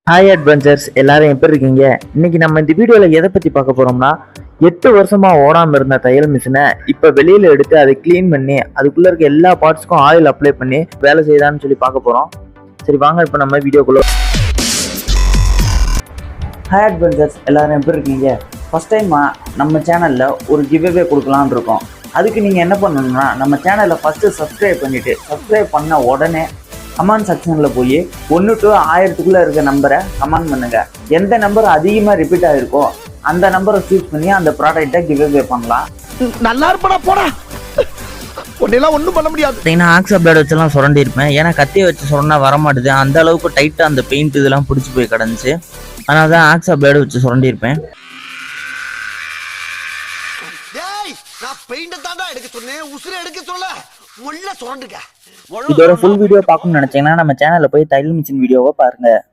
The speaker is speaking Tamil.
ஹாய் அட்வென்ச்சர்ஸ் எல்லாரும் எப்படி இருக்கீங்க? இன்னைக்கு நம்ம இந்த வீடியோவில் எதை பற்றி பார்க்க போகிறோம்னா 8 வருஷமா ஓடாமல் இருந்த தையல் மிஷினை இப்போ வெளியில் எடுத்து அதை க்ளீன் பண்ணி அதுக்குள்ளே இருக்க எல்லா பார்ட்ஸ்க்கும் ஆயில் அப்ளை பண்ணி வேலை செய்யுதான்னு சொல்லி பார்க்க போகிறோம். சரி வாங்க இப்போ நம்ம வீடியோக்குள்ள. ஹாய் அட்வென்ச்சர்ஸ் எல்லாரும் எப்படி இருக்கீங்க? ஃபஸ்ட் டைமாக நம்ம சேனலில் ஒரு கிவ்அவே கொடுக்கலான்னு இருக்கோம். அதுக்கு நீங்கள் என்ன பண்ணணும்னா நம்ம சேனலை ஃபஸ்ட்டு சப்ஸ்கிரைப் பண்ணிவிட்டு சப்ஸ்கிரைப் பண்ண உடனே கமெண்ட் செக்ஷனில் போய் 1 to 1000க்குள்ளே இருக்க நம்பரை கமெண்ட் பண்ணுங்கள். எந்த நம்பர் அதிகமாக ரிப்பீட் ஆகிருக்கோ அந்த நம்பரை சூஸ் பண்ணி அந்த ப்ராடக்டை கிவ்அவே பண்ணலாம். நல்லா இருப்படா போடா, உன்னெல்லாம் ஒன்றும் பண்ண முடியாது. பார்த்தீங்கன்னா ஆக்ஸா பிளேட் வச்செல்லாம் சுரண்டி இருப்பேன். ஏன்னா கத்தியை வச்சு சுரண்டா வரமாட்டுது, அந்த அளவுக்கு டைட்டாக அந்த பெயிண்ட் இதெல்லாம் பிடிச்சி போய் கிடந்துச்சு. அதனால தான் ஆக்ஸா பிளேடு வச்சு சுரண்டி இருப்பேன். நான் பெயிண்ட் தாண்டா எடுக்க சொன்னேன், உசுரை எடுக்க சொல்ல முள்ள சுரண்டுங்க. இதோட ஃபுல் வீடியோ பார்க்கணும்னு நினைச்சீங்கன்னா நம்ம சேனல்ல போய் தையல் மிஷின் வீடியோவை பாருங்க.